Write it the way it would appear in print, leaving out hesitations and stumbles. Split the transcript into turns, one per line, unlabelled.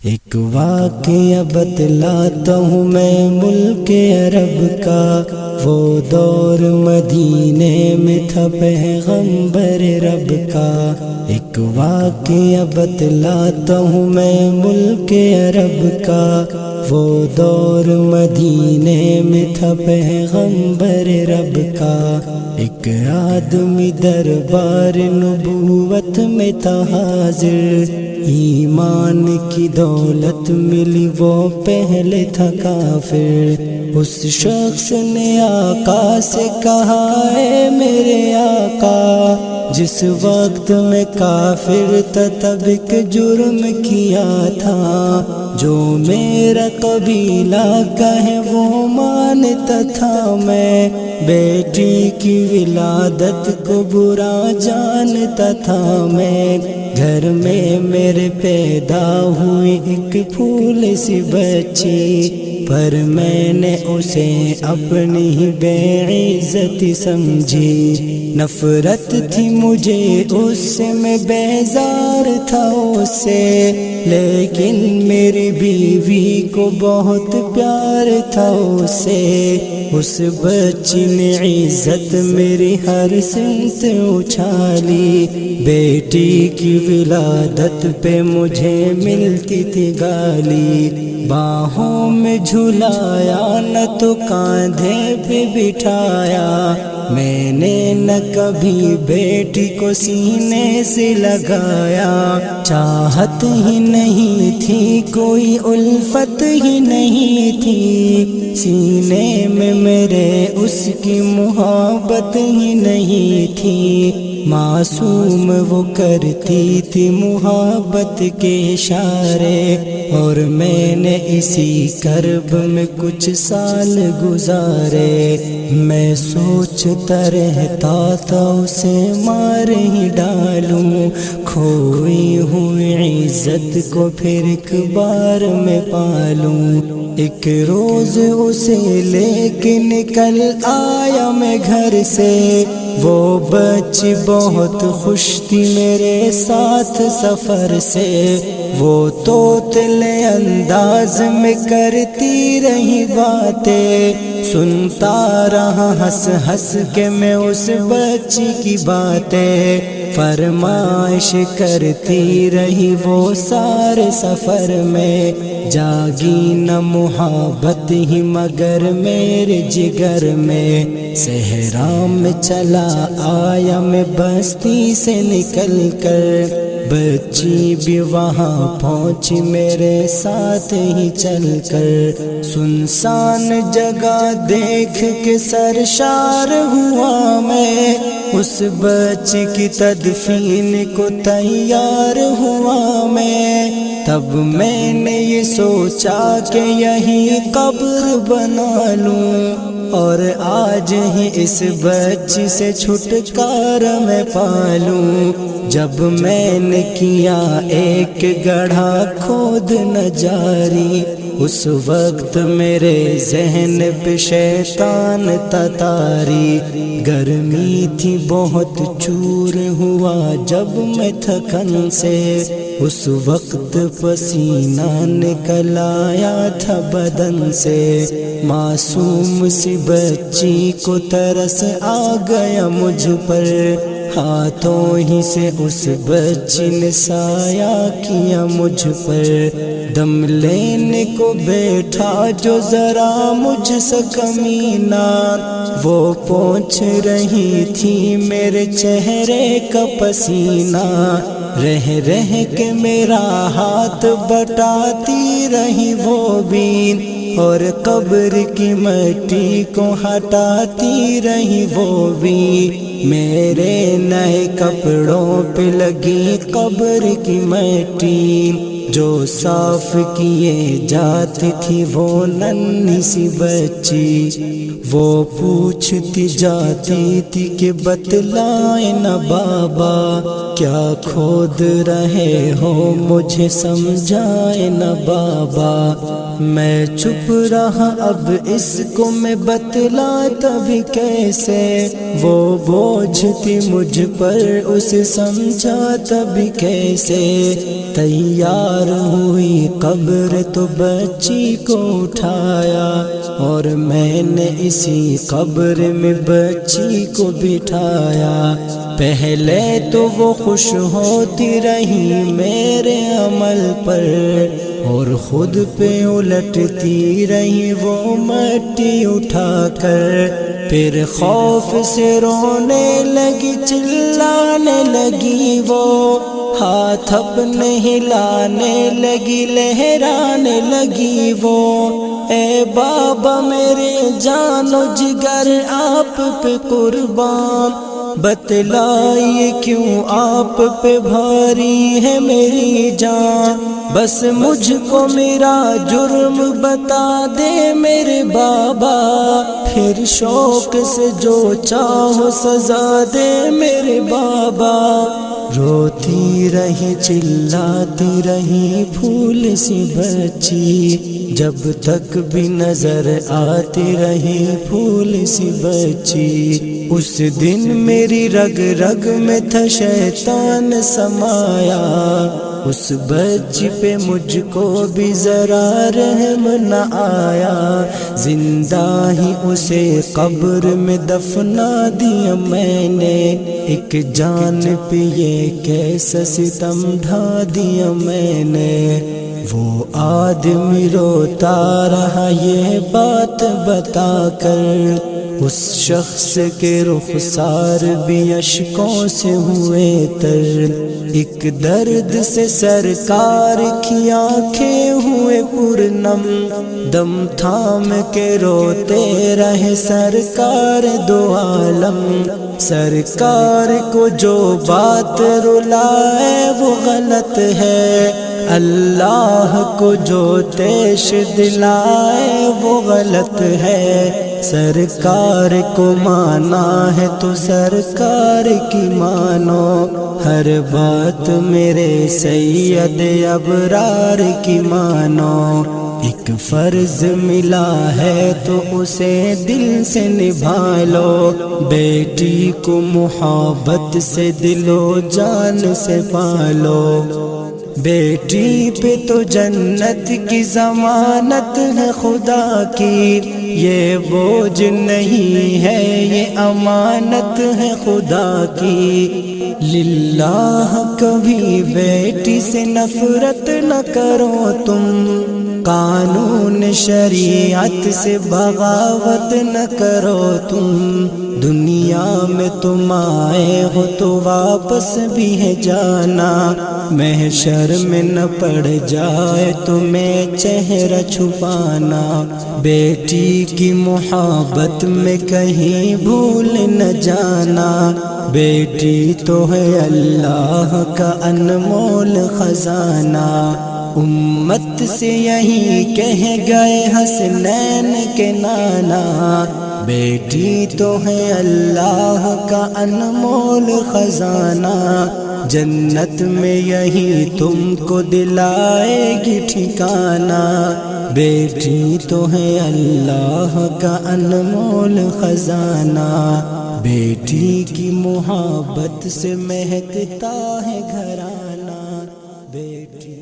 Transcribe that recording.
ایک واقعہ بتلاتا ہوں میں ملک عرب کا، وہ دور مدینے میں تھا پیغمبر رب کا۔ ایک واقعہ بتلاتا ہوں میں ملک عرب کا، وہ دور مدینے میں تھا پیغمبر رب کا۔ ایک آدمی دربار نبوت میں تھا حاضر، ایمان کی دولت ملی وہ پہلے تھا کافر۔ اس شخص نے آقا سے کہا، اے میرے آقا، جس وقت میں کافر تھا تب ایک جرم کیا تھا، جو میرا قبیلہ کہے وہ مانتا تھا۔ میں بیٹی کی ولادت کو برا جانتا تھا، میں گھر میں میرے پیدا ہوئی ایک پھول سی بچی، پر میں نے اسے اپنی ہی بے عزتی سمجھی۔ نفرت تھی مجھے اس سے، میں بیزار تھا اس سے، لیکن میری بیوی کو بہت پیار تھا اس سے۔ اس بچی نے عزت میری ہر سمت اچھالی، بیٹی کی ولادت پہ مجھے ملتی تھی گالی۔ باہوں میں جھلایا نہ تو کاندھے پہ بٹھایا، میں نے نہ کبھی بیٹی کو سینے سے لگایا۔ چاہت ہی نہیں تھی، کوئی الفت ہی نہیں تھی، سینے میں میرے اس کی محبت ہی نہیں تھی۔ معصوم وہ کرتی تھی محبت کے اشارے، اور میں نے اسی کرب میں کچھ سال گزارے۔ میں سوچتا رہتا تھا اسے مار ہی ڈالوں، کھوئی ہوئی عزت کو پھر ایک بار میں پالوں۔ ایک روز اسے لے کے نکل آیا میں گھر سے، وہ بچی بہت خوش تھی میرے ساتھ سفر سے۔ وہ طوطلے انداز میں کرتی رہی باتیں، سنتا رہا ہنس ہنس کے میں اس بچی کی باتیں۔ فرمائش کرتی رہی وہ سارے سفر میں، جاگی نہ محبت ہی مگر میرے جگر میں۔ صحرا میں چلا آیا میں بستی سے نکل کر، بچی بھی وہاں پہنچی میرے ساتھ ہی چل کر۔ سنسان جگہ دیکھ کے سرشار ہوا میں، اس بچی کی تدفین کو تیار ہوا میں۔ تب میں نے یہ سوچا کہ یہی قبر بنا لوں، اور آج ہی اس بچی سے چھٹکارا میں پالوں۔ جب میں نے کیا ایک گڑھا کھود نہ جاری، اس وقت میرے ذہن پہ شیطان تتاری۔ گرمی تھی بہت، چور ہوا جب میں تھکن سے، اس وقت پسینہ نکل آیا تھا بدن سے۔ معصوم سی بچی کو ترس آ گیا مجھ پر، ہاتھوں ہی سے اس بچی نے سایہ کیا مجھ پر۔ دم لینے کو بیٹھا جو ذرا مجھ سے کمینہ، وہ پوچھ رہی تھی میرے چہرے کا پسینہ۔ رہ رہ کے میرا ہاتھ بٹاتی رہی وہ بھی، اور قبر کی مٹی کو ہٹاتی رہی وہ بھی۔ میرے نئے کپڑوں پہ لگی قبر کی مٹی، جو صاف کیے جاتی تھی وہ ننھی سی بچی۔ وہ پوچھتی جاتی تھی کہ بتلائے نہ بابا، کیا کھود رہے ہو مجھے سمجھائے نہ بابا۔ میں چپ رہا، اب اس کو میں بتلاتا بھی کیسے، وہ بوجھ تھی مجھ پر اسے سمجھاتا بھی کیسے۔ تیار تیار ہوئی قبر تو بچی کو اٹھایا، اور میں نے اسی قبر میں بچی کو بٹھایا۔ پہلے تو وہ خوش ہوتی رہی میرے عمل پر، اور خود پہ الٹتی رہی وہ مٹی اٹھا کر، پھر خوف سے رونے لگی چلانے لگی وہ، ہاتھ اپنے ہلانے لگی لہرانے لگی وہ۔ اے بابا میرے جان و جگر آپ پہ قربان، بتلائیے کیوں آپ پہ بھاری ہے میری جان، بس مجھ کو میرا جرم بتا دے میرے بابا، پھر شوق سے جو چاہو سزا دے میرے بابا۔ روتی رہی چلاتی رہی پھول سی بچی، جب تک بھی نظر آتی رہی پھول سی بچی۔ اس دن میری رگ رگ میں تھا شیطان سمایا، اس بچی پہ مجھ کو بھی ذرا رحم نہ آیا، زندہ ہی اسے قبر میں دفنا دیا میں نے، ایک جان پہ یہ کیسا ستم ڈھا دیا میں نے۔ وہ آدمی روتا رہا یہ بات بتا کر، اس شخص کے رخسار بھی اشکوں سے ہوئے تر، ایک درد سے سرکار کی آنکھیں ہوئے پرنم، دم تھام کے روتے رہے سرکار دو عالم۔ سرکار کو جو بات رلائے وہ غلط ہے، اللہ کو جو تیش دلائے وہ غلط ہے۔ سرکار کو مانا ہے تو سرکار کی مانو، ہر بات میرے سید ابرار کی مانو۔ ایک فرض ملا ہے تو اسے دل سے نبھا لو، بیٹی کو محبت سے دل و جان سے پالو۔ بیٹی پہ تو جنت کی ضمانت ہے خدا کی، یہ بوجھ نہیں ہے یہ امانت ہے خدا کی۔ للہ کبھی بیٹی سے نفرت نہ کرو تم، قانون شریعت سے بغاوت نہ کرو تم، دنیا میں تم آئے ہو تو واپس بھی ہے جانا، محشر میں نہ پڑ جائے تمہیں چہرہ چھپانا۔ بیٹی کی محبت میں کہیں بھول نہ جانا، بیٹی تو ہے اللہ کا انمول خزانہ۔ امت سے یہی کہہ گئے حسنین کے نانا، بیٹی تو ہے اللہ کا انمول خزانہ، جنت میں یہی تم کو دلائے گی ٹھکانہ۔ بیٹی تو ہے اللہ کا انمول خزانہ، بیٹی کی محبت سے مہکتا ہے گھرانہ۔ بیٹی